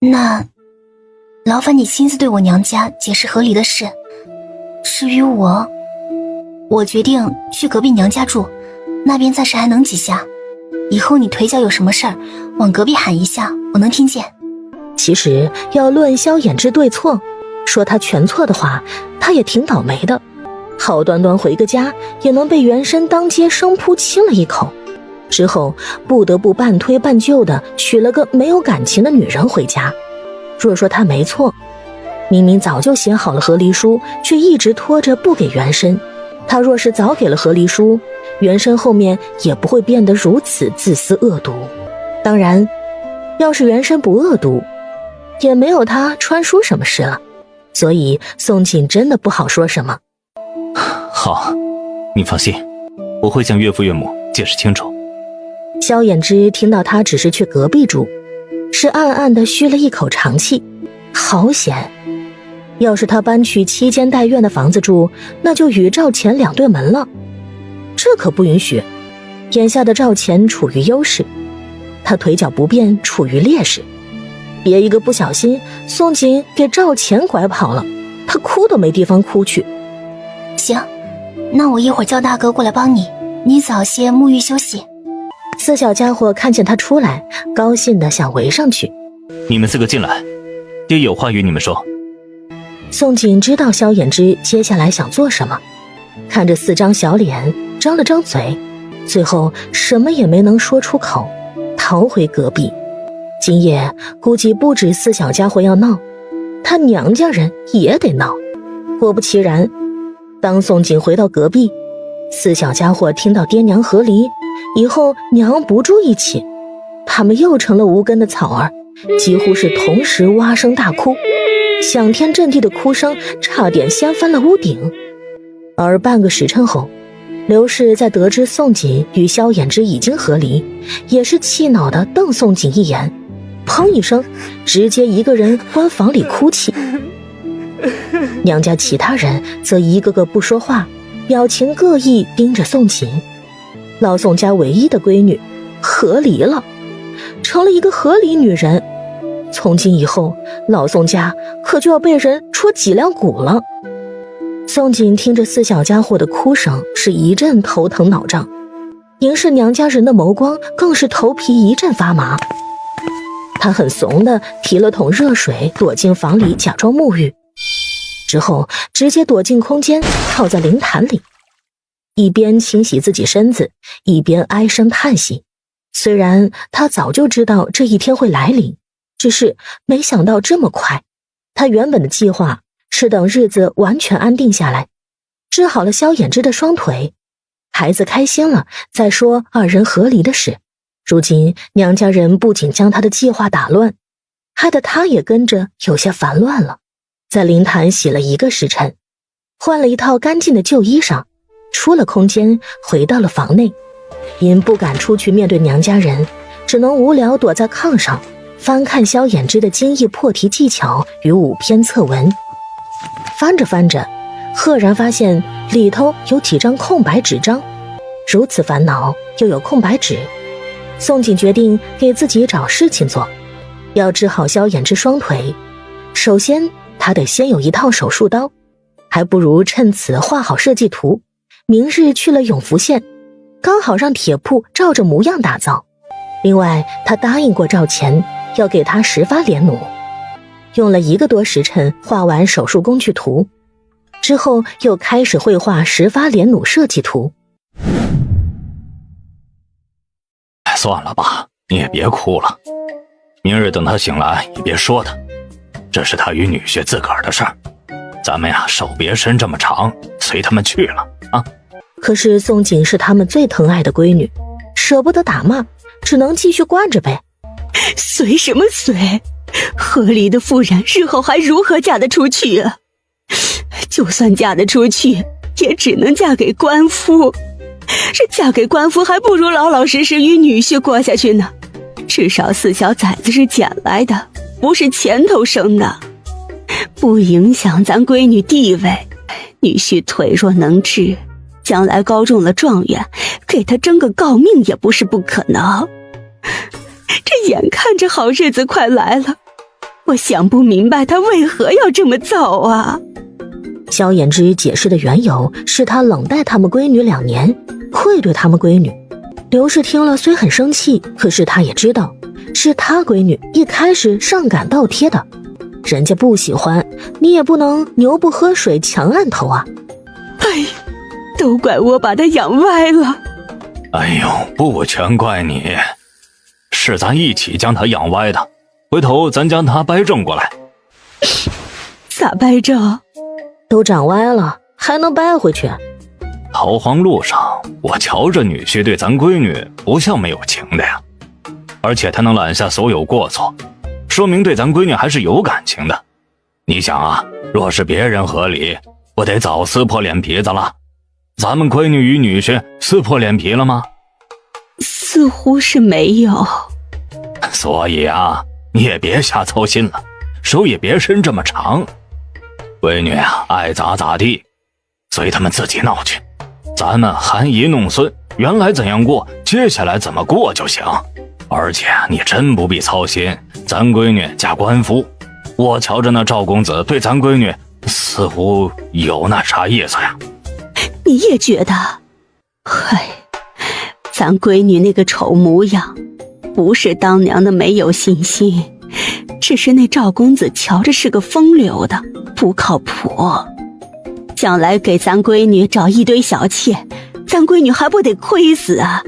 那劳烦你亲自对我娘家解释和离的事。至于我决定去隔壁娘家住，那边暂时还能几下。以后你腿脚有什么事儿，往隔壁喊一下，我能听见。其实要论萧衍之对错，说他全错的话，他也挺倒霉的。好端端回个家，也能被原身当街生扑亲了一口，之后不得不半推半就的娶了个没有感情的女人回家。若说他没错，明明早就写好了和离书，却一直拖着不给原身。他若是早给了和离书，原身后面也不会变得如此自私恶毒。当然，要是原身不恶毒，也没有他穿书什么事了。所以宋锦真的不好说什么。好，你放心，我会向岳父岳母解释清楚。萧衍之听到他只是去隔壁住，是暗暗地吁了一口长气。好险，要是他搬去7间带院的房子住，那就与赵钱两对门了。这可不允许，眼下的赵钱处于优势，他腿脚不便，处于劣势。别一个不小心，宋锦给赵钱拐跑了，他哭都没地方哭去。行，那我一会儿叫大哥过来帮你，你早些沐浴休息。四小家伙看见他出来，高兴地想围上去。你们4个进来，爹有话与你们说。宋锦知道萧衍之接下来想做什么，看着4张小脸，张了张嘴，最后什么也没能说出口，逃回隔壁。今夜估计不止4小家伙要闹，他娘家人也得闹。果不其然，当宋锦回到隔壁，4小家伙听到爹娘和离，以后娘不住一起，他们又成了无根的草儿，几乎是同时哇声大哭，响天震地的哭声差点掀翻了屋顶。而半个时辰后，刘氏在得知宋锦与萧衍之已经和离，也是气恼地瞪宋锦一眼，砰一声，直接一个人关房里哭泣。娘家其他人则一个个不说话，表情各异，盯着宋锦。老宋家唯一的闺女和离了，成了一个和离女人。从今以后，老宋家可就要被人戳脊梁骨了。宋锦听着4小家伙的哭声，是一阵头疼脑胀，凝视娘家人的眸光更是头皮一阵发麻。他很怂地提了桶热水，躲进房里假装沐浴，之后直接躲进空间，靠在灵坛里，一边清洗自己身子，一边唉声叹息。虽然他早就知道这一天会来临，只是没想到这么快。他原本的计划是等日子完全安定下来，治好了萧衍之的双腿，孩子开心了再说2人和离的事。如今娘家人不仅将他的计划打乱，害得他也跟着有些烦乱了。在灵坛洗了1个时辰，换了一套干净的旧衣裳，出了空间，回到了房内。因不敢出去面对娘家人，只能无聊躲在炕上翻看萧衍之的精益破题技巧与5篇策文。翻着翻着，赫然发现里头有几张空白纸张。如此烦恼，又有空白纸，宋锦决定给自己找事情做。要治好萧衍之双腿，首先他得先有一套手术刀，还不如趁此画好设计图，明日去了永福县，刚好让铁铺照着模样打造。另外他答应过赵钱，要给他10发连弩。用了1个多时辰画完手术工具图之后，又开始绘画10发连弩设计图。算了吧，你也别哭了，明日等他醒来也别说他，这是他与女婿自个儿的事儿，咱们呀手别伸这么长，随他们去了啊。可是宋锦是他们最疼爱的闺女，舍不得打骂，只能继续惯着呗。随什么随？和离的妇人日后还如何嫁得出去啊？就算嫁得出去，也只能嫁给官夫。这嫁给官夫还不如老老实实与女婿过下去呢。至少4小崽子是捡来的，不是前头生的，不影响咱闺女地位。女婿腿弱能治，将来高中了状元，给他争个诰命也不是不可能。这眼看着好日子快来了，我想不明白他为何要这么造啊。萧衍之解释的缘由是他冷待他们闺女2年，愧对他们闺女。刘氏听了虽很生气，可是他也知道是他闺女一开始上赶倒贴的，人家不喜欢，你也不能牛不喝水强按头啊。哎，都怪我把他养歪了。哎呦，不全怪你，是咱一起将他养歪的，回头咱将他掰正过来。咋掰正？都长歪了还能掰回去？逃荒路上，我瞧着女婿对咱闺女不像没有情的呀，而且他能揽下所有过错，说明对咱闺女还是有感情的。你想啊，若是别人合理，不得早撕破脸皮子了？咱们闺女与女婿撕破脸皮了吗？似乎是没有。所以啊，你也别瞎操心了，手也别伸这么长。闺女啊，爱咋咋地，随他们自己闹去。咱们含饴弄孙，原来怎样过，接下来怎么过就行。而且你真不必操心，咱闺女嫁官夫，我瞧着那赵公子对咱闺女似乎有那啥意思呀。你也觉得？嗨，咱闺女那个丑模样，不是当娘的没有信心，只是那赵公子瞧着是个风流的，不靠谱。将来给咱闺女找一堆小妾，咱闺女还不得亏死啊？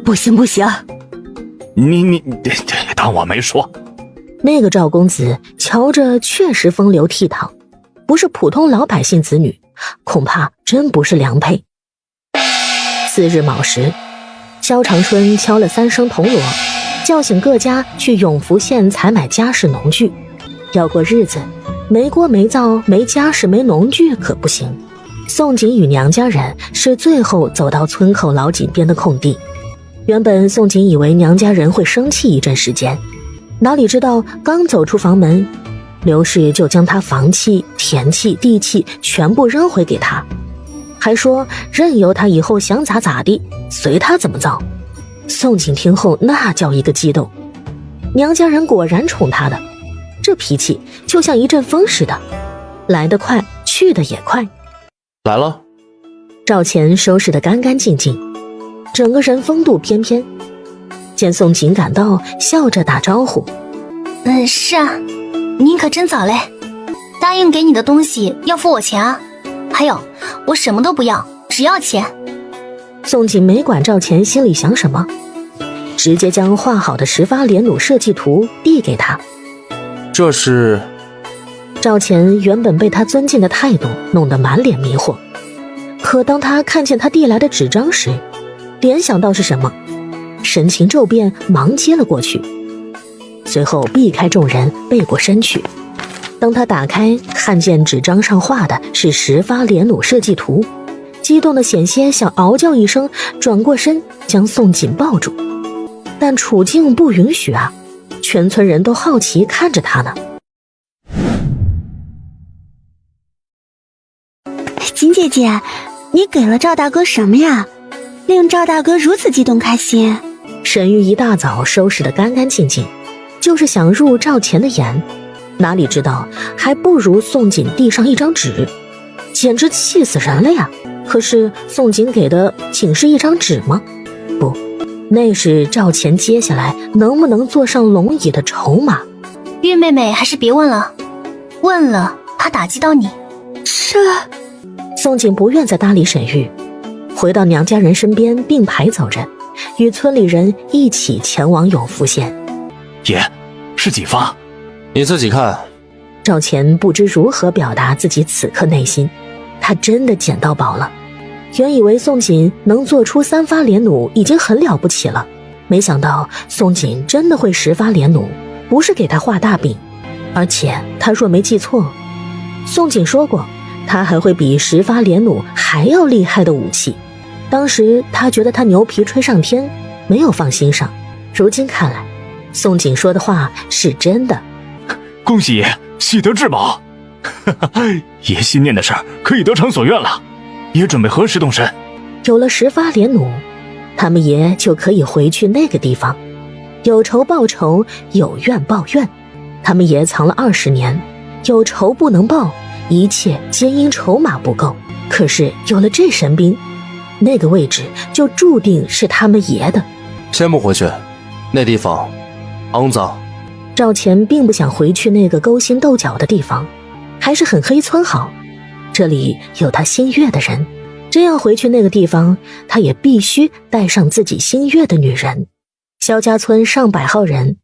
不行不行，你当我没说。那个赵公子瞧着确实风流倜傥，不是普通老百姓子女，恐怕真不是良配。次日卯时，萧长春敲了3声铜锣，叫醒各家去永福县采买家事农具。要过日子，没锅没灶没家事没农具可不行。宋锦与娘家人是最后走到村口老井边的空地。原本宋锦以为娘家人会生气一阵时间，哪里知道刚走出房门，刘氏就将他房契、田契、地契全部扔回给他，还说任由他以后想咋咋地，随他怎么造。宋锦听后那叫一个激动，娘家人果然宠他的，这脾气就像一阵风似的，来得快，去得也快。来了。赵钱收拾得干干净净，整个人风度翩翩。见宋锦赶到，笑着打招呼：是啊，您可真早嘞，答应给你的东西要付我钱啊，还有我什么都不要，只要钱。宋锦没管赵钱心里想什么，直接将画好的10发连弩设计图递给他。这是……赵钱原本被他尊敬的态度弄得满脸迷惑，可当他看见他递来的纸张时，联想到是什么，神情骤变，忙接了过去，随后避开众人，背过身去。当他打开看见纸张上画的是10发连弩设计图，激动的险些想嗷叫一声，转过身将宋锦抱住，但处境不允许啊，全村人都好奇看着他呢。金姐姐，你给了赵大哥什么呀？令赵大哥如此激动开心。沈玉一大早收拾得干干净净，就是想入赵钱的眼，哪里知道还不如宋锦递上一张纸，简直气死人了呀！可是宋锦给的仅是一张纸吗？不，那是赵钱接下来能不能坐上龙椅的筹码。玉妹妹还是别问了，问了怕打击到你。宋锦不愿再搭理沈玉，回到娘家人身边并排走着，与村里人一起前往永福县。爷，是几发？你自己看。赵钱不知如何表达自己此刻内心，他真的捡到宝了。原以为宋锦能做出3发连弩已经很了不起了，没想到宋锦真的会10发连弩，不是给他画大饼。而且他若没记错，宋锦说过他还会比10发连弩还要厉害的武器。当时他觉得他牛皮吹上天，没有放心上，如今看来宋锦说的话是真的。恭喜爷喜得至宝，爷心念的事儿可以得偿所愿了。爷准备何时动身？有了10发连弩，他们爷就可以回去那个地方，有仇报仇，有怨报怨。他们也藏了20年，有仇不能报，一切皆因筹码不够。可是有了这神兵，那个位置就注定是他们爷的。先不回去，那地方肮脏。赵钱并不想回去那个勾心斗角的地方，还是很黑村好，这里有他心悦的人。真要回去那个地方，他也必须带上自己心悦的女人。萧家村上百号人，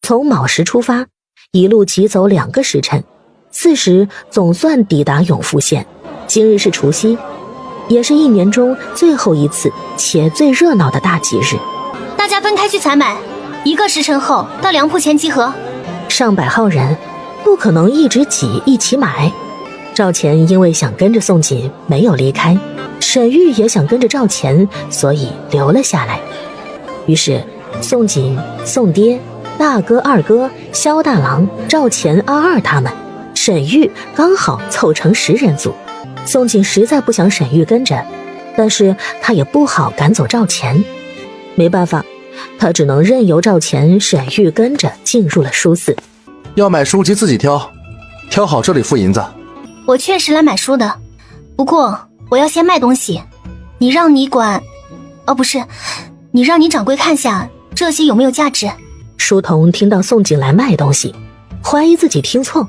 从卯时出发，一路疾走2个时辰，4时总算抵达永福县。今日是除夕，也是1年中最后一次且最热闹的大吉日。大家分开去采买，1个时辰后到粮铺前集合。上百号人，不可能一直挤一起买。赵钱因为想跟着宋锦，没有离开。沈玉也想跟着赵钱，所以留了下来。于是宋锦、宋爹、大哥、二哥、萧大郎、赵钱、阿二他们，沈玉刚好凑成10人组。宋锦实在不想沈玉跟着，但是他也不好赶走赵钱，没办法，他只能任由赵钱、沈玉跟着进入了书肆。要买书籍自己挑，挑好这里付银子。我确实来买书的，不过我要先卖东西，你让你管，不是，你让你掌柜看下这些有没有价值。书童听到宋锦来卖东西，怀疑自己听错，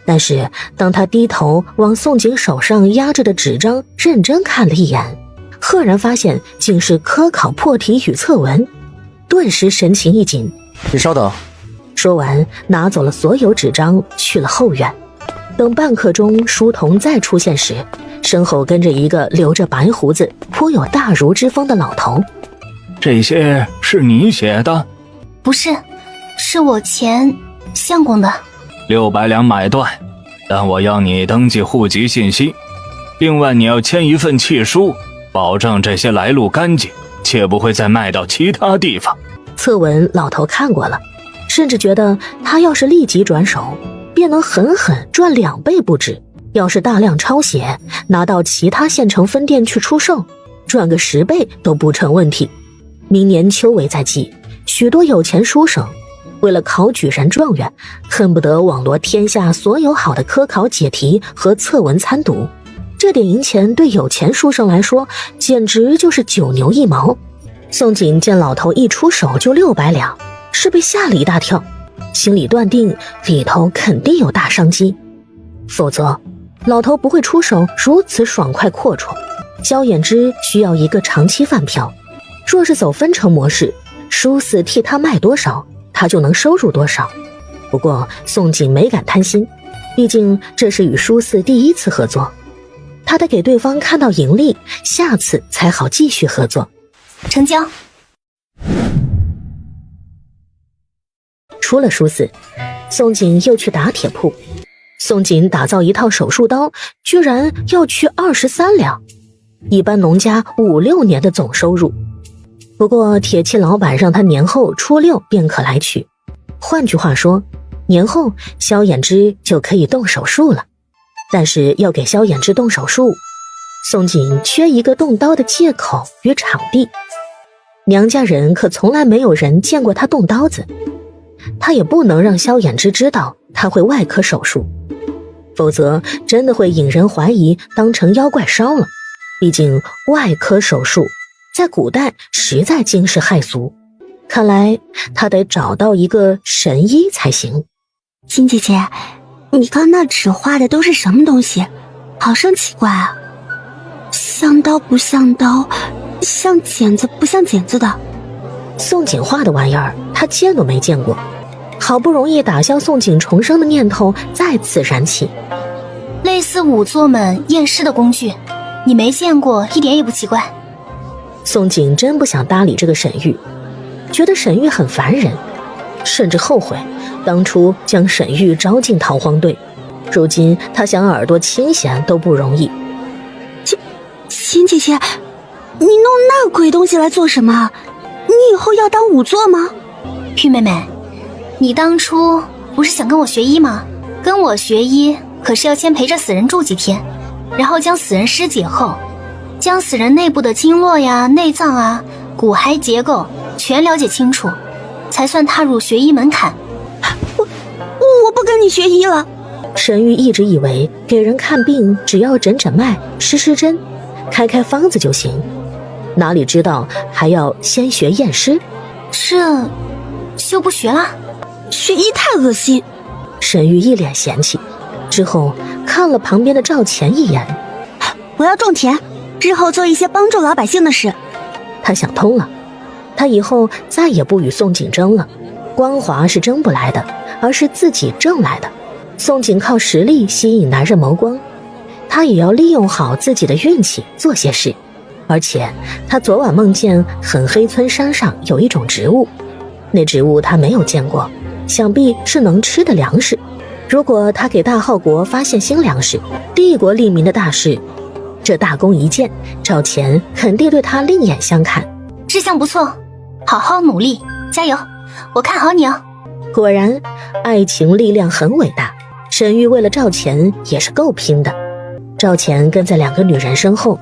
但是当他低头往宋锦手上压着的纸张认真看了一眼，赫然发现竟是科考破题与测文，顿时神情一紧。你稍等。说完拿走了所有纸张，去了后院。等半刻钟书童再出现时，身后跟着一个留着白胡子颇有大儒之风的老头。这些是你写的？不是，是我前相公的。600两买断，但我要你登记户籍信息，另外你要签一份契书，保证这些来路干净，切不会再卖到其他地方。测文老头看过了，甚至觉得他要是立即转手，便能狠狠赚2倍不止。要是大量抄写，拿到其他县城分店去出售，赚个10倍都不成问题。明年秋闱在即，许多有钱书生为了考举人状元，恨不得网罗天下所有好的科考解题和测文参读。这点银钱对有钱书生来说，简直就是9牛1毛。宋锦见老头一出手就600两，是被吓了一大跳，心里断定里头肯定有大商机，否则老头不会出手如此爽快阔绰。萧衍之需要一个长期饭票，若是走分成模式，书肆替他卖多少，他就能收入多少。不过宋锦没敢贪心，毕竟这是与书肆第1次合作，他得给对方看到盈利，下次才好继续合作。成交。出了书肆，宋锦又去打铁铺。宋锦打造一套手术刀，居然要去23两，一般农家5、6年的总收入。不过铁器老板让他年后初6便可来取，换句话说，年后萧衍之就可以动手术了。但是要给萧衍之动手术，宋锦缺一个动刀的借口与场地。娘家人可从来没有人见过他动刀子，他也不能让萧衍之知道他会外科手术，否则真的会引人怀疑当成妖怪烧了。毕竟外科手术在古代实在惊世骇俗，看来他得找到一个神医才行。金姐姐，你刚那纸画的都是什么东西？好生奇怪啊，像刀不像刀，像剪子不像剪子的。宋锦画的玩意儿他见都没见过，好不容易打消宋锦重生的念头再次燃起。类似仵作们验尸的工具，你没见过一点也不奇怪。宋锦真不想搭理这个沈玉，觉得沈玉很烦人，甚至后悔当初将沈玉招进逃荒队。如今他想耳朵清闲都不容易。秦姐姐，你弄那鬼东西来做什么？你以后要当仵作吗？玉妹妹，你当初不是想跟我学医吗？跟我学医可是要先陪着死人住几天，然后将死人尸解后，将死人内部的经络呀、内脏啊、骨骸结构全了解清楚，才算踏入学医门槛。我不跟你学医了。沈玉一直以为给人看病只要诊诊脉、施施针、开开方子就行，哪里知道还要先学验尸。这就不学了？学医太恶心。沈玉一脸嫌弃，之后看了旁边的赵钱一眼。我要种田，日后做一些帮助老百姓的事。他想通了，他以后再也不与宋锦争了。光华是争不来的，而是自己挣来的。宋锦靠实力吸引男人眸光，他也要利用好自己的运气做些事。而且他昨晚梦见狠黑村山上有一种植物，那植物他没有见过，想必是能吃的粮食。如果他给大浩国发现新粮食，帝国利民的大事，这大功一件，赵钱肯定对他另眼相看。志向不错，好好努力，加油，我看好你哦。果然，爱情力量很伟大。沈玉为了赵钱也是够拼的。赵钱跟在两个女人身后，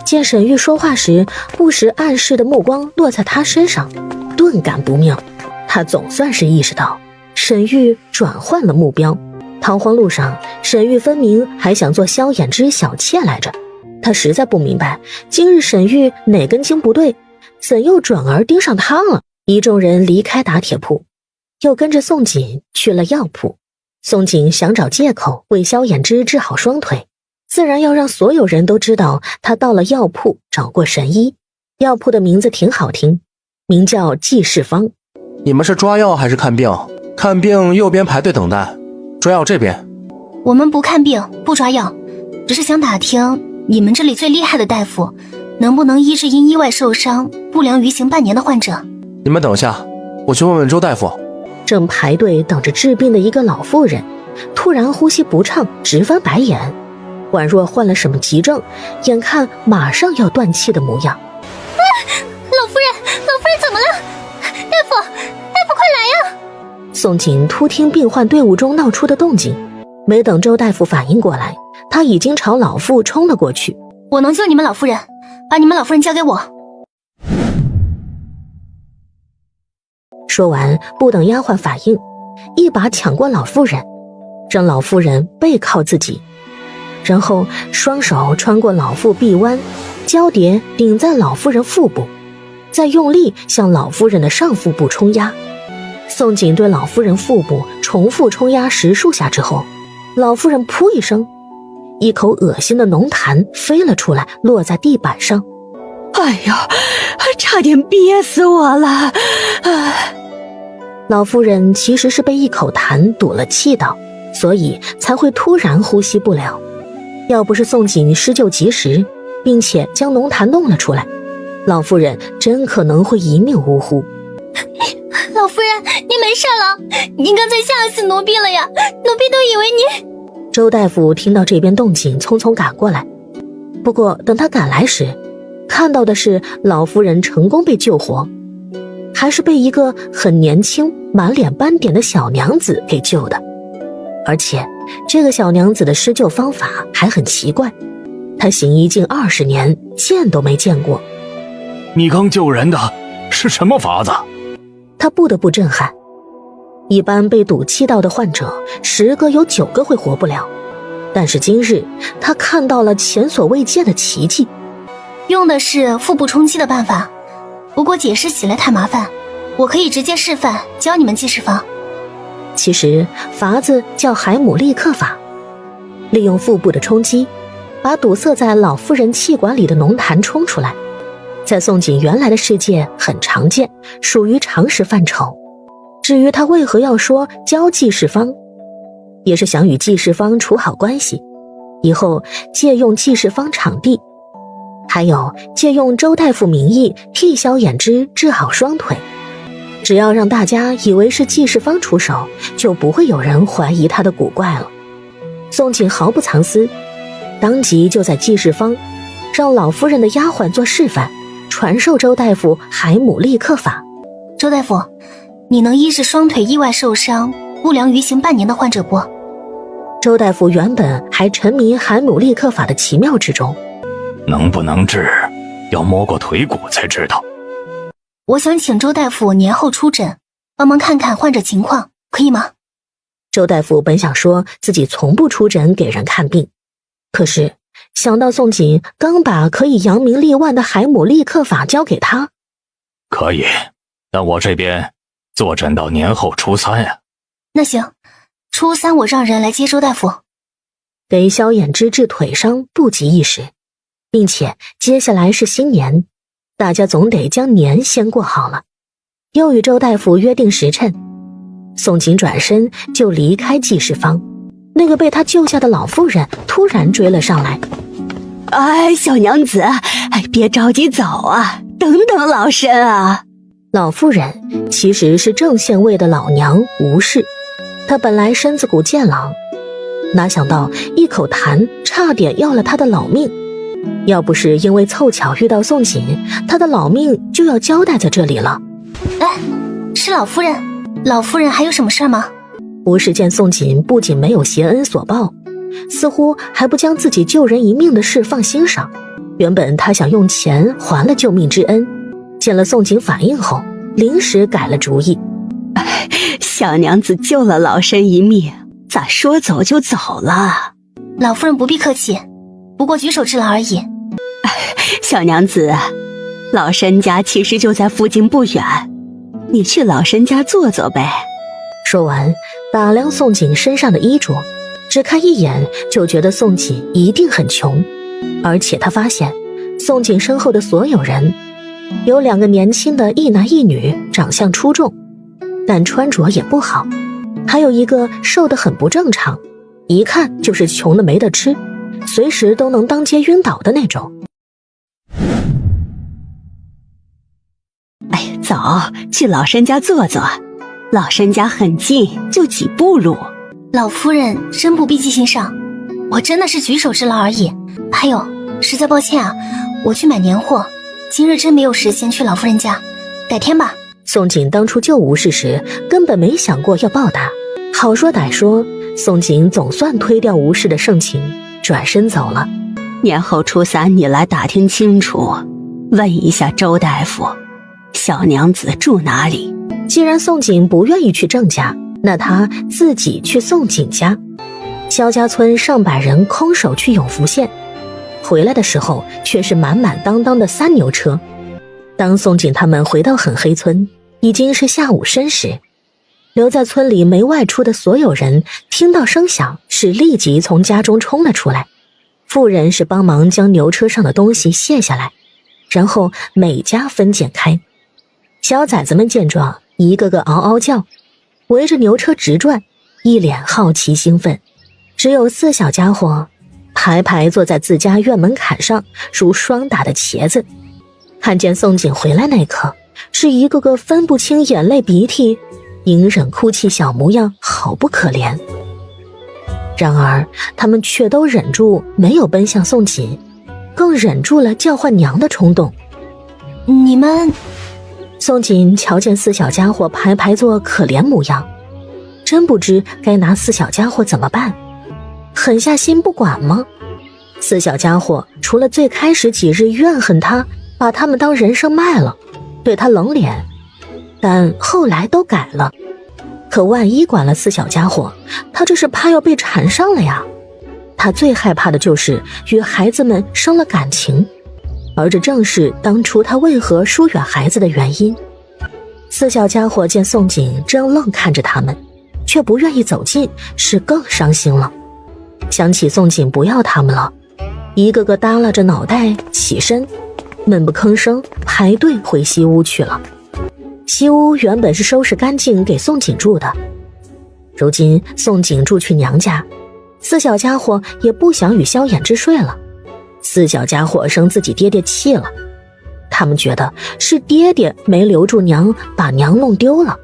见沈玉说话时不时暗示的目光落在他身上，顿感不妙。他总算是意识到沈玉转换了目标。逃荒路上，沈玉分明还想做萧衍之小妾来着。他实在不明白今日沈玉哪根筋不对，怎又转而盯上他了。一众人离开打铁铺，又跟着宋锦去了药铺。宋锦想找借口为萧衍之治好双腿，自然要让所有人都知道他到了药铺找过神医。药铺的名字挺好听，名叫济世方。你们是抓药还是看病？看病右边排队等待，抓药这边。我们不看病，不抓药，只是想打听你们这里最厉害的大夫能不能医治因意外受伤不良于行半年的患者。你们等一下，我去问问周大夫。正排队等着治病的一个老妇人突然呼吸不畅，直翻白眼，宛若患了什么急症，眼看马上要断气的模样。老夫人怎么了？大夫快来呀！宋锦突听病患队伍中闹出的动静，没等周大夫反应过来，他已经朝老妇冲了过去。我能救你们老夫人，把你们老夫人交给我。说完，不等丫鬟反应，一把抢过老妇人，让老妇人背靠自己，然后双手穿过老妇臂弯，交叠顶在老妇人腹部，再用力向老妇人的上腹部冲压。宋锦对老妇人腹部重复冲压10数下之后，老妇人噗一声，一口恶心的浓痰飞了出来，落在地板上。哎呀，差点憋死我了！老妇人其实是被一口痰堵了气道，所以才会突然呼吸不了。要不是宋锦施救及时，并且将浓痰弄了出来，老妇人真可能会一命呜呼。老夫人，你没事了？您刚才吓死奴婢了呀！奴婢都以为你……周大夫听到这边动静，匆匆赶过来。不过等他赶来时，看到的是老夫人成功被救活，还是被一个很年轻、满脸斑点的小娘子给救的。而且这个小娘子的施救方法还很奇怪，她行医近20年，见都没见过。你刚救人的是什么法子？他不得不震撼。一般被堵气道的患者10个有9个会活不了，但是今日他看到了前所未见的奇迹。用的是腹部冲击的办法，不过解释起来太麻烦，我可以直接示范教你们济世方。其实法子叫海姆立克法，利用腹部的冲击，把堵塞在老妇人气管里的浓痰冲出来。在宋锦原来的世界很常见，属于常识范畴。至于他为何要说教济世方，也是想与济世方处好关系，以后借用济世方场地，还有借用周大夫名义替萧衍之治好双腿。只要让大家以为是济世方出手，就不会有人怀疑他的古怪了。宋锦毫不藏私，当即就在济世方让老夫人的丫鬟做示范，传授周大夫海姆立克法。周大夫，你能医治双腿意外受伤不良于行半年的患者不？周大夫原本还沉迷海姆立克法的奇妙之中，能不能治，要摸过腿骨才知道。我想请周大夫年后出诊，帮忙看看患者情况，可以吗？周大夫本想说自己从不出诊给人看病，可是想到宋锦刚把可以扬名立万的海姆立克法交给他，可以，但我这边坐诊到年后初3呀。那行，初3我让人来接周大夫。给萧衍之治腿伤不急一时，并且接下来是新年，大家总得将年先过好了。又与周大夫约定时辰，宋锦转身就离开济世坊。那个被他救下的老妇人突然追了上来。哎，小娘子，别着急走啊，等等老身啊。老妇人其实是正县尉的老娘吴氏，她本来身子骨健朗，哪想到一口痰差点要了她的老命。要不是因为凑巧遇到宋锦，她的老命就要交代在这里了。哎，是老夫人，老夫人还有什么事吗？吴氏见宋锦不仅没有谢恩所报，似乎还不将自己救人一命的事放心上。原本他想用钱还了救命之恩，见了宋锦反应后，临时改了主意。小娘子救了老身一命，咋说走就走了？老夫人不必客气，不过举手之劳而已。小娘子，老身家其实就在附近不远，你去老身家坐坐呗。说完，打量宋锦身上的衣着，只看一眼就觉得宋锦一定很穷。而且他发现宋锦身后的所有人，有2个年轻的一男一女，长相出众，但穿着也不好，还有一个瘦得很不正常，一看就是穷得没得吃，随时都能当街晕倒的那种。哎，走，去老身家坐坐，老身家很近，就几步路。老夫人真不必记心上，我真的是举手之劳而已。还有，实在抱歉啊，我去买年货，今日真没有时间去老夫人家，改天吧。宋锦当初救吴氏时根本没想过要报答，好说歹说，宋锦总算推掉吴氏的盛情，转身走了。年后初3你来打听清楚，问一下周大夫，小娘子住哪里？既然宋锦不愿意去郑家，那他自己去宋锦家。萧家村上百人空手去永福县，回来的时候却是满满当当的3牛车。当宋锦他们回到狠黑村，已经是下午申时。留在村里没外出的所有人听到声响，是立即从家中冲了出来。妇人是帮忙将牛车上的东西卸下来，然后每家分拣开。小崽子们见状，一个个嗷嗷叫，围着牛车直转，一脸好奇兴奋。只有4小家伙排排坐在自家院门槛上，如霜打的茄子。看见宋锦回来那刻，是一个个分不清眼泪鼻涕，隐忍哭泣小模样，好不可怜。然而他们却都忍住没有奔向宋锦，更忍住了叫唤娘的冲动。你们……宋锦瞧见4小家伙排排坐可怜模样，真不知该拿4小家伙怎么办。狠下心不管吗？4小家伙除了最开始几日怨恨他，把他们当人生卖了，对他冷脸，但后来都改了。可万一管了4小家伙，他这是怕要被缠上了呀。他最害怕的就是与孩子们生了感情，而这正是当初他为何疏远孩子的原因。4小家伙见宋锦正愣看着他们，却不愿意走近，是更伤心了。想起宋锦不要他们了，一个个耷拉着脑袋起身，闷不吭声排队回西屋去了。西屋原本是收拾干净给宋锦住的，如今宋锦住去娘家，4小家伙也不想与萧衍之睡了。4小家伙生自己爹爹气了，他们觉得是爹爹没留住娘，把娘弄丢了，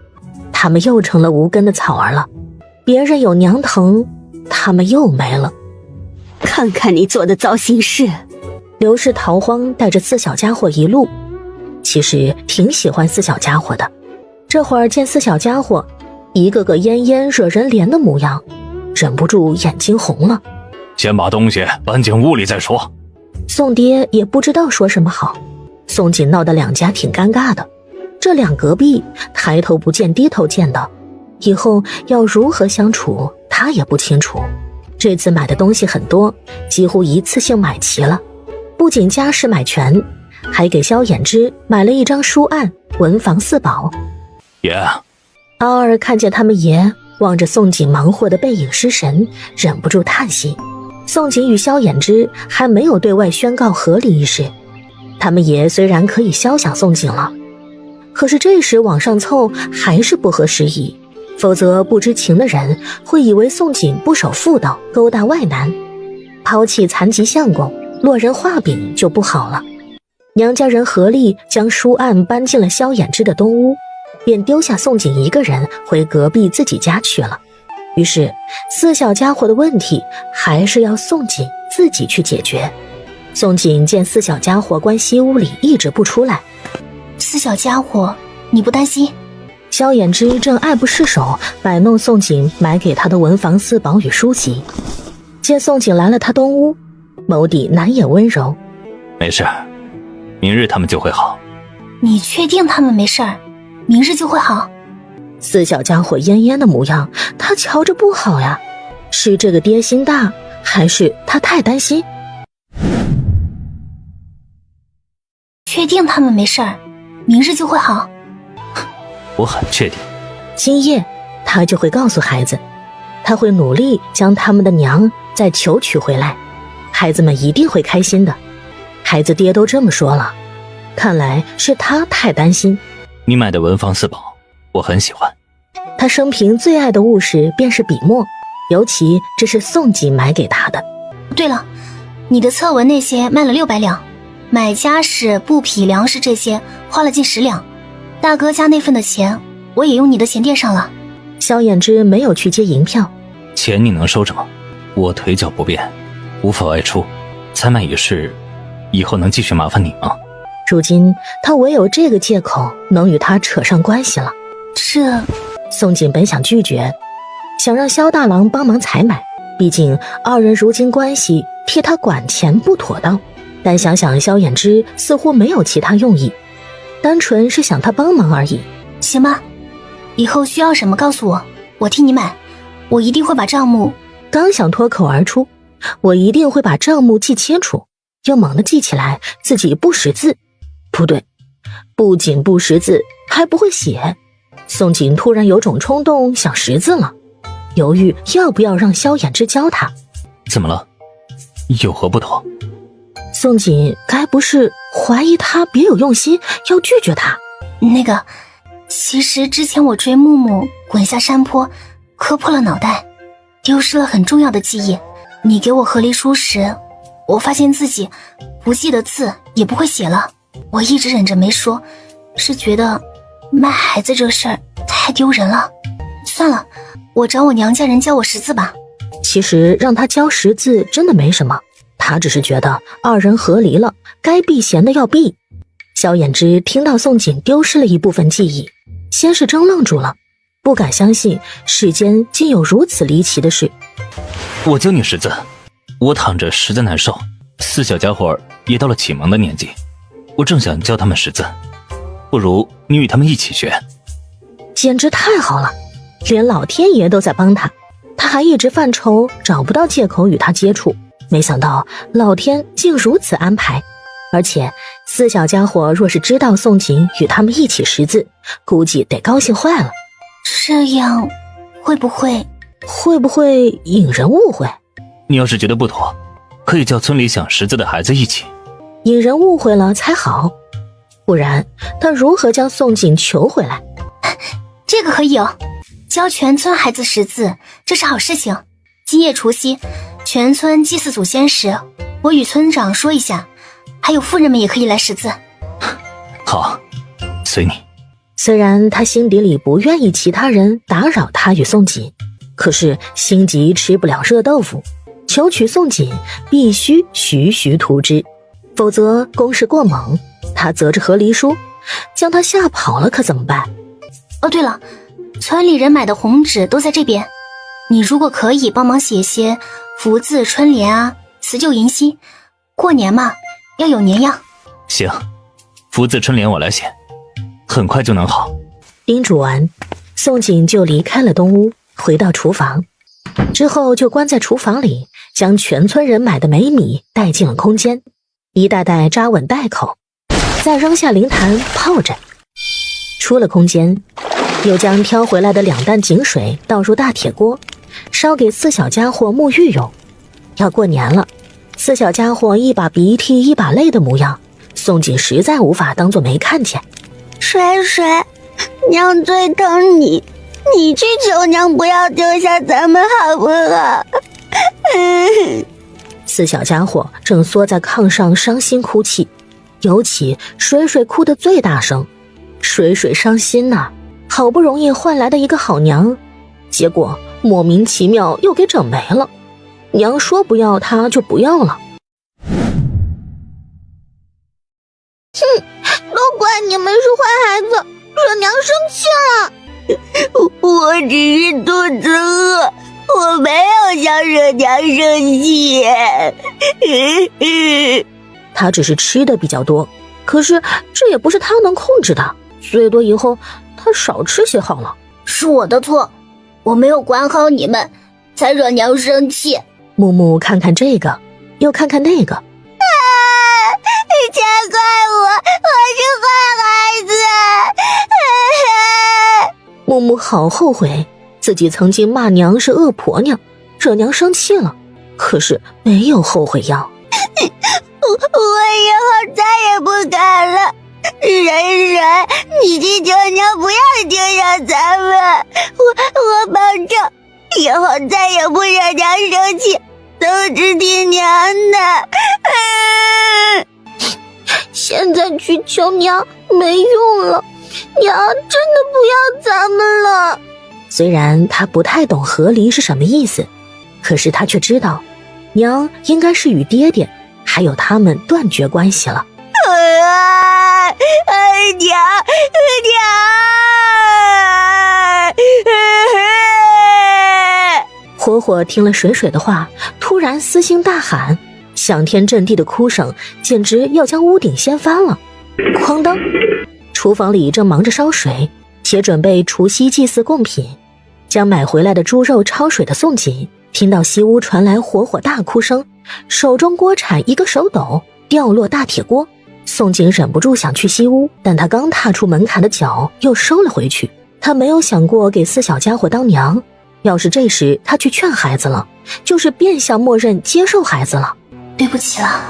他们又成了无根的草儿了。别人有娘疼，他们又没了。看看你做的糟心事。刘氏逃荒带着4小家伙一路，其实挺喜欢4小家伙的。这会儿见4小家伙一个个奄奄惹人怜的模样，忍不住眼睛红了。先把东西搬进屋里再说。宋爹也不知道说什么好，宋锦闹得2家挺尴尬的。这2隔壁抬头不见低头见的，以后要如何相处，他也不清楚。这次买的东西很多，几乎一次性买齐了，不仅家事买全，还给萧衍之买了一张书案，文房四宝。爷，敖儿看见他们爷望着宋锦忙活的背影失神，忍不住叹息。宋锦与萧衍之还没有对外宣告和离一事，他们爷虽然可以肖想宋锦了，可是这时往上凑还是不合时宜，否则不知情的人会以为宋锦不守妇道，勾搭外男，抛弃残疾相公，落人画饼就不好了。娘家人合力将书案搬进了萧衍之的东屋，便丢下宋锦一个人回隔壁自己家去了。于是四小家伙的问题还是要宋锦自己去解决。宋锦见四小家伙关西屋里一直不出来，四小家伙，你不担心？萧衍之正爱不释手摆弄宋锦买给他的文房四宝与书籍，见宋锦来了他东屋，眸底难掩温柔。没事，明日他们就会好。你确定他们没事儿？明日就会好？四小家伙恹恹的模样，他瞧着不好呀，是这个爹心大，还是他太担心？确定他们没事儿，明日就会好？我很确定。今夜他就会告诉孩子，他会努力将他们的娘再求取回来，孩子们一定会开心的。孩子爹都这么说了，看来是他太担心。你买的文房四宝我很喜欢，他生平最爱的物事便是笔墨，尤其这是宋锦买给他的。对了，你的策文那些卖了600两，买家史、布匹、粮食这些花了近10两，大哥家那份的钱我也用你的钱垫上了。萧衍之没有去接银票。钱你能收着吗？我腿脚不便，无法外出，采买一事以后能继续麻烦你吗？如今他唯有这个借口能与他扯上关系了。这……宋锦本想拒绝，想让萧大郎帮忙采买，毕竟二人如今关系，替他管钱不妥当。但想想萧衍之似乎没有其他用意，单纯是想他帮忙而已。行吧，以后需要什么告诉我，我替你买，我一定会把账目……刚想脱口而出，我一定会把账目记清楚，又猛地记起来自己不识字。不对，不仅不识字，还不会写。宋锦突然有种冲动想识字了，犹豫要不要让萧衍之教他。怎么了？有何不妥？宋锦该不是怀疑他别有用心，要拒绝他？那个，其实之前我追木木滚下山坡，磕破了脑袋，丢失了很重要的记忆。你给我和离书时，我发现自己不记得字，也不会写了。我一直忍着没说，是觉得卖孩子这事儿太丢人了。算了，我找我娘家人教我识字吧。其实让他教识字真的没什么，他只是觉得二人和离了，该避嫌的要避。萧衍之听到宋锦丢失了一部分记忆，先是怔愣住了，不敢相信世间竟有如此离奇的事。我教你识字，我躺着实在难受，四小家伙也到了启蒙的年纪，我正想教他们识字，不如你与他们一起学。简直太好了，连老天爷都在帮他，他还一直犯愁找不到借口与他接触，没想到老天竟如此安排。而且四小家伙若是知道宋锦与他们一起识字，估计得高兴坏了。这样会不会引人误会？你要是觉得不妥，可以叫村里想识字的孩子一起。引人误会了才好，不然他如何将宋锦求回来？这个可以哦，教全村孩子识字，这是好事情。今夜除夕，全村祭祀祖先时，我与村长说一下，还有妇人们也可以来识字。好，随你。虽然他心底里不愿意其他人打扰他与宋锦，可是心急吃不了热豆腐，求取宋锦必须徐徐图之，否则攻势过猛，他择着和离书，将他吓跑了可怎么办？哦，对了，村里人买的红纸都在这边，你如果可以帮忙写些福字、春联啊、辞旧迎新，过年嘛，要有年样。行，福字春联我来写，很快就能好。叮嘱完，宋锦就离开了东屋，回到厨房，之后就关在厨房里，将全村人买的美米带进了空间，一袋袋扎稳袋口，再扔下灵坛泡着。出了空间，又将挑回来的2担井水倒入大铁锅，烧给4小家伙沐浴用。要过年了，4小家伙一把鼻涕一把泪的模样，宋锦实在无法当作没看见。水水，娘最疼你，你去求娘不要丢下咱们好不好4小家伙正缩在炕上伤心哭泣，尤其水水哭得最大声。水水伤心呐，好不容易换来的一个好娘，结果莫名其妙又给整没了。娘说不要他就不要了。都怪你们是坏孩子，惹娘生气了。我只是肚子饿，我没有想惹娘生气。他只是吃的比较多，可是这也不是他能控制的，最多以后他少吃些好了。是我的错，我没有管好你们，才惹娘生气。木木看看这个，又看看那个。全怪我是坏孩子。木木好后悔，自己曾经骂娘是恶婆娘，惹娘生气了，可是没有后悔药。我以后再也不敢了。水水，你去求娘不要丢下咱们，我保证以后再也不惹娘生气，都是听娘的。现在去求娘没用了，娘真的不要咱们了。虽然他不太懂和离是什么意思，可是他却知道娘应该是与爹爹还有他们断绝关系了。娘火火听了水水的话，突然撕心大喊，响天震地的哭声简直要将屋顶掀翻了。哐当，厨房里正忙着烧水，且准备除夕祭祀贡品。将买回来的猪肉焯水的宋锦听到西屋传来火火大哭声，手中锅铲一个手抖掉落大铁锅。宋锦忍不住想去西屋，但他刚踏出门槛的脚又收了回去。他没有想过给4小家伙当娘，要是这时他去劝孩子了，就是变相默认接受孩子了。对不起了。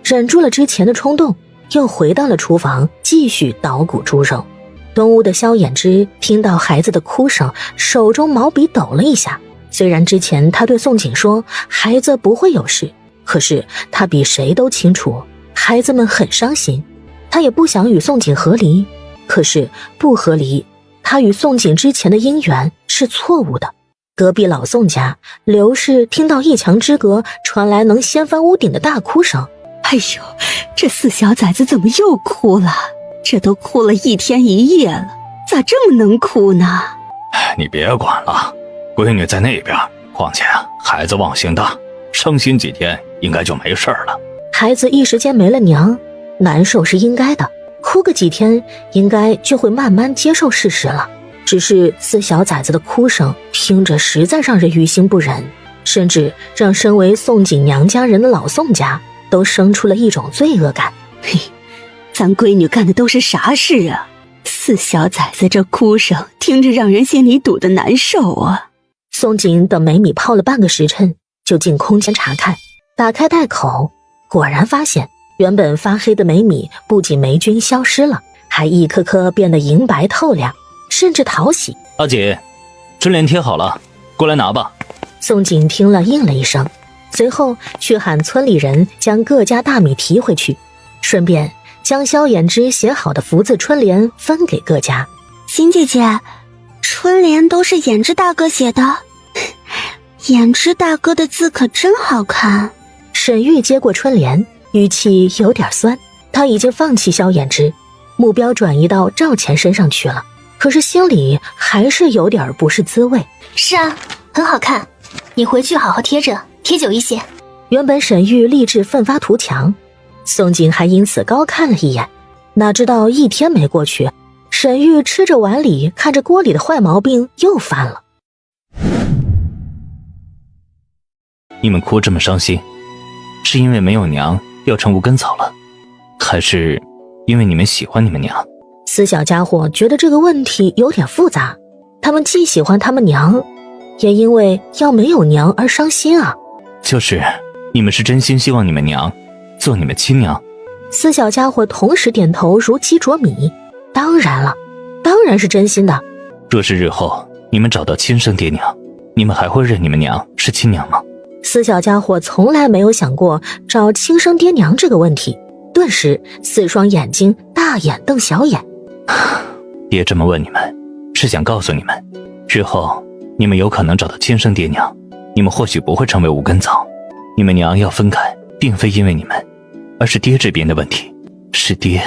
忍住了之前的冲动，又回到了厨房继续捣鼓猪肉。东屋的萧衍之听到孩子的哭声，手中毛笔抖了一下。虽然之前他对宋锦说孩子不会有事，可是他比谁都清楚孩子们很伤心。他也不想与宋锦和离，可是不和离，他与宋锦之前的姻缘是错误的。隔壁老宋家，刘氏听到一墙之隔传来能掀翻屋顶的大哭声。哎呦，这4小崽子怎么又哭了？这都哭了1天1夜了，咋这么能哭呢？你别管了，闺女在那边，况且孩子忘性大，伤心几天应该就没事了。孩子一时间没了娘，难受是应该的，哭个几天应该就会慢慢接受事实了。只是4小崽子的哭声听着实在让人于心不忍，甚至让身为宋锦娘家人的老宋家都生出了一种罪恶感。嘿，咱闺女干的都是啥事啊？4小崽子这哭声听着让人心里堵得难受啊。宋锦等美米泡了半个时辰，就进空间查看，打开袋口，果然发现原本发黑的美米不仅霉菌消失了，还一颗颗变得银白透亮，甚至讨喜。阿锦，春联贴好了，过来拿吧。宋锦听了应了一声，随后去喊村里人将各家大米提回去，顺便将萧衍之写好的福字春联分给各家。邢姐姐，春联都是衍之大哥写的，衍之大哥的字可真好看。沈玉接过春联，语气有点酸。他已经放弃萧衍之，目标转移到赵钱身上去了，可是心里还是有点不是滋味。是啊，很好看，你回去好好贴着，贴久一些。原本沈玉立志奋发图强，宋锦还因此高看了一眼，哪知道1天没过去，沈玉吃着碗里，看着锅里的坏毛病又犯了。你们哭这么伤心，是因为没有娘要成无根草了，还是因为你们喜欢你们娘？四小家伙觉得这个问题有点复杂，他们既喜欢他们娘，也因为要没有娘而伤心啊。就是你们是真心希望你们娘做你们亲娘？四小家伙同时点头，如鸡啄米。当然了，当然是真心的。若是日后你们找到亲生爹娘，你们还会认你们娘是亲娘吗？四小家伙从来没有想过找亲生爹娘这个问题，顿时四双眼睛大眼瞪小眼。爹这么问你们，是想告诉你们，日后你们有可能找到亲生爹娘，你们或许不会成为无根草。你们娘要分开，并非因为你们，而是爹这边的问题，是爹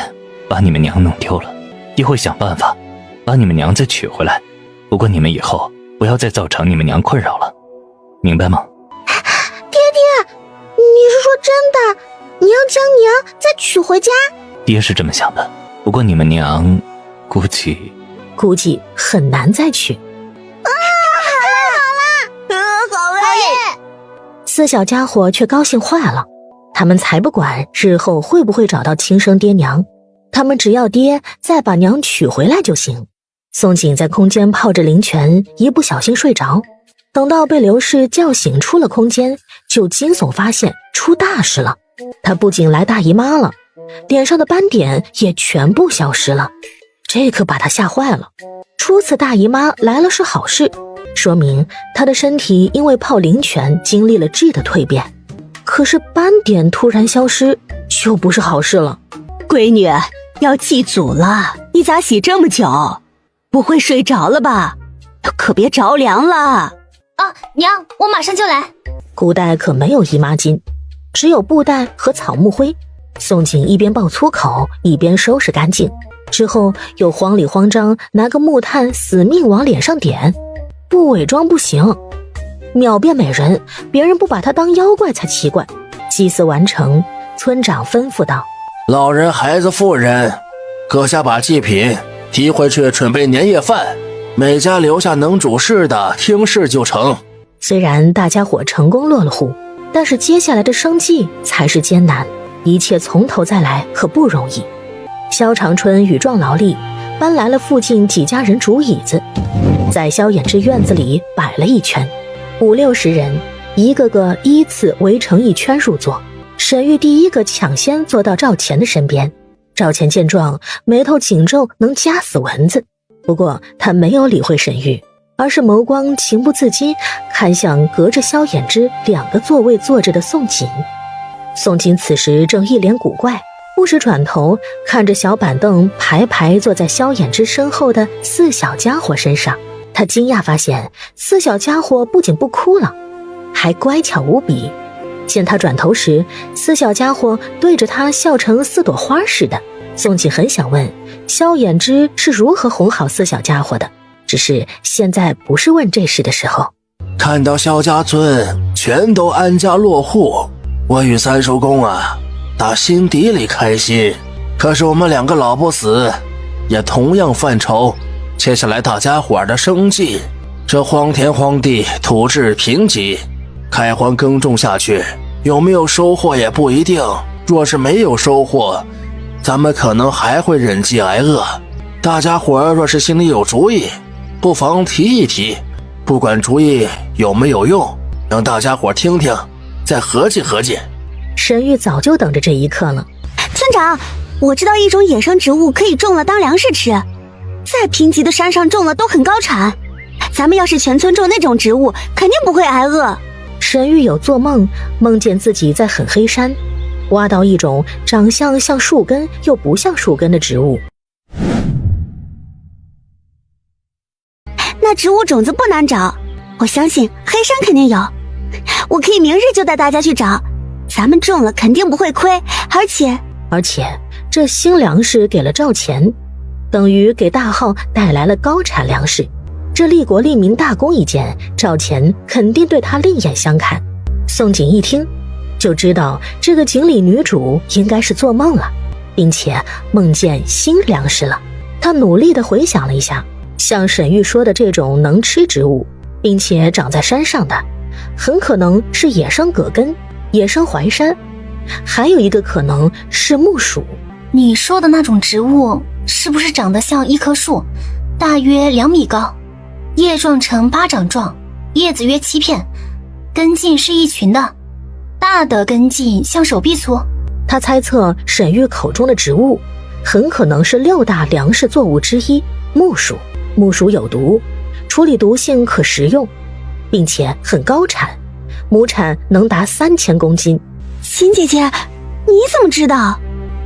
把你们娘弄丢了，爹会想办法把你们娘再娶回来。不过你们以后不要再造成你们娘困扰了，明白吗？爹爹，你是说真的？你要将娘再娶回家？爹是这么想的，不过你们娘估计很难再娶。好嘞！四小家伙却高兴坏了，他们才不管日后会不会找到亲生爹娘，他们只要爹再把娘娶回来就行。宋景在空间泡着灵泉，一不小心睡着，等到被刘氏叫醒出了空间，就惊悚发现出大事了。他不仅来大姨妈了，脸上的斑点也全部消失了，这可把他吓坏了。初次大姨妈来了是好事，说明他的身体因为泡灵泉经历了质的蜕变。可是斑点突然消失就不是好事了。闺女，要祭祖了，你咋洗这么久？不会睡着了吧？可别着凉了。啊，娘，我马上就来。古代可没有姨妈巾，只有布袋和草木灰。宋景一边爆粗口，一边收拾干净，之后又慌里慌张拿个木炭死命往脸上点。不伪装不行，秒变美人，别人不把他当妖怪才奇怪。祭祀完成，村长吩咐道：老人、孩子、妇人，各下把祭品提回去准备年夜饭，每家留下能主事的听事就成。虽然大家伙成功落了户，但是接下来的生计才是艰难，一切从头再来可不容易。萧长春与壮劳力搬来了附近几家人竹椅子，在萧衍之院子里摆了一圈，50-60人，一个个依次围成一圈入座。沈玉第一个抢先坐到赵钱的身边。赵钱见状，眉头紧皱，能夹死蚊子。不过他没有理会沈玉，而是眸光情不自禁看向隔着萧衍之2个座位坐着的宋锦。宋锦此时正一脸古怪，不时转头看着小板凳排排坐在萧衍之身后的四小家伙身上。他惊讶发现四小家伙不仅不哭了，还乖巧无比。见他转头时，四小家伙对着他笑成4朵花似的。宋锦很想问萧衍之是如何哄好四小家伙的，只是现在不是问这事的时候。看到萧家村全都安家落户，我与三叔公打心底里开心。可是我们2个老不死，也同样犯愁接下来大家伙的生计。这荒天荒地，土质贫瘠，开荒耕种下去，有没有收获也不一定。若是没有收获，咱们可能还会忍饥挨饿。大家伙若是心里有主意，不妨提一提，不管主意有没有用，让大家伙听听，再合计合计。沈玉早就等着这一刻了。村长，我知道一种野生植物可以种了当粮食吃，在贫瘠的山上种了都很高产。咱们要是全村种那种植物，肯定不会挨饿。沈玉有做梦，梦见自己在很黑山挖到一种长相像树根又不像树根的植物。那植物种子不难找，我相信黑山肯定有。我可以明日就带大家去找，咱们种了肯定不会亏，而且这新粮食给了赵钱，等于给大号带来了高产粮食。这利国利民大功一件，赵钱肯定对他另眼相看。宋锦一听就知道这个锦鲤女主应该是做梦了，并且梦见新粮食了。他努力地回想了一下，像沈玉说的这种能吃植物，并且长在山上的，很可能是野生葛根、野生淮山，还有一个可能是木薯。你说的那种植物是不是长得像一棵树，大约2米高，叶状呈巴掌状，叶子约7片，根茎是一群的，大的根茎像手臂粗。他猜测沈玉口中的植物很可能是6大粮食作物之一木薯。木薯有毒，处理毒性可食用，并且很高产，亩产能达3000公斤。秦姐姐，你怎么知道？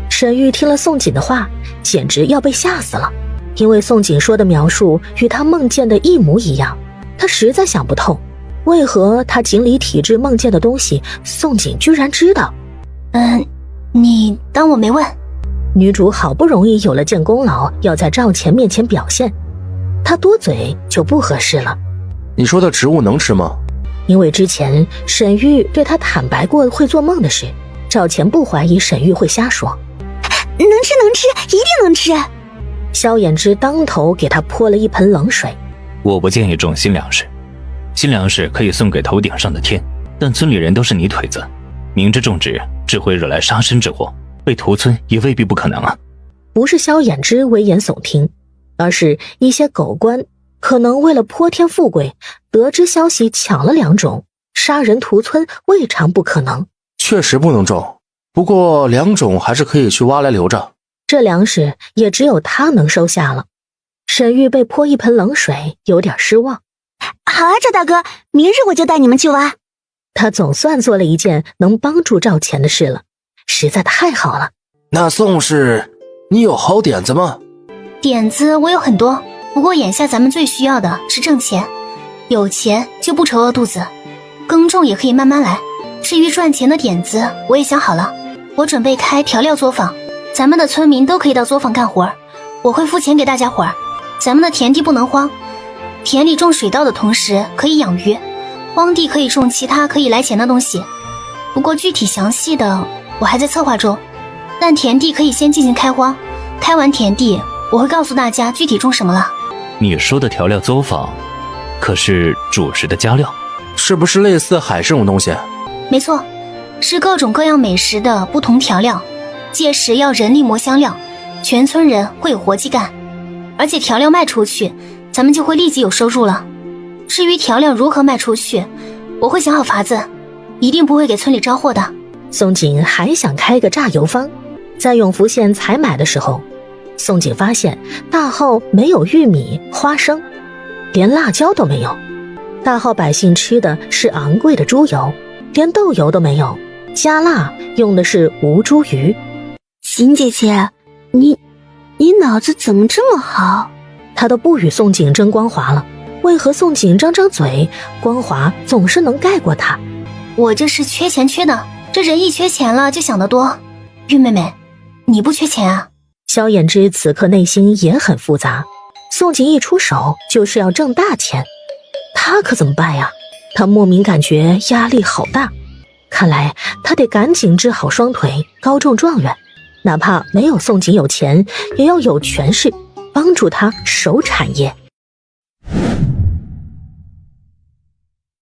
沈玉听了宋锦的话，简直要被吓死了，因为宋锦说的描述与他梦见的一模一样。他实在想不透，为何他锦鲤体质梦见的东西，宋锦居然知道。你当我没问。女主好不容易有了件功劳，要在赵钱面前表现，她多嘴就不合适了。你说的植物能吃吗？因为之前沈玉对她坦白过会做梦的事，赵钱不怀疑沈玉会瞎说。能吃，一定能吃。萧衍之当头给他泼了一盆冷水。我不建议种新粮食，新粮食可以送给头顶上的天，但村里人都是泥腿子，明知种植只会惹来杀身之祸，被屠村也未必不可能啊。不是萧衍之危言耸听，而是一些狗官可能为了泼天富贵，得知消息抢了粮种，杀人屠村未尝不可能。确实不能种，不过粮种还是可以去挖来留着。这粮食也只有他能收下了。沈玉被泼一盆冷水，有点失望。好啊，赵大哥，明日我就带你们去挖。他总算做了一件能帮助赵钱的事了，实在太好了。那宋氏，你有好点子吗？点子我有很多，不过眼下咱们最需要的是挣钱，有钱就不愁饿肚子，耕种也可以慢慢来。至于赚钱的点子，我也想好了，我准备开调料作坊，咱们的村民都可以到作坊干活，我会付钱给大家伙儿。咱们的田地不能荒，田里种水稻的同时可以养鱼，荒地可以种其他可以来钱的东西。不过具体详细的我还在策划中，但田地可以先进行开荒，开完田地我会告诉大家具体种什么了。你说的调料作坊，可是主食的加料？是不是类似海这种东西？没错，是各种各样美食的不同调料，届时要人力磨香料，全村人会有活计干，而且调料卖出去，咱们就会立即有收入了。至于调料如何卖出去，我会想好法子，一定不会给村里招祸的。宋锦还想开个榨油坊，在永福县采买的时候，宋锦发现大号没有玉米、花生，连辣椒都没有。大号百姓吃的是昂贵的猪油，连豆油都没有，加辣用的是无猪鱼。秦姐姐，你脑子怎么这么好？他都不与宋锦争光华了，为何宋锦张张嘴，光华总是能盖过他？我这是缺钱缺的，这人一缺钱了就想得多。玉妹妹，你不缺钱啊？萧衍之此刻内心也很复杂，宋锦一出手就是要挣大钱，他可怎么办呀？他莫名感觉压力好大，看来他得赶紧治好双腿，高中状元，哪怕没有宋锦有钱，也要有权势，帮助他守产业。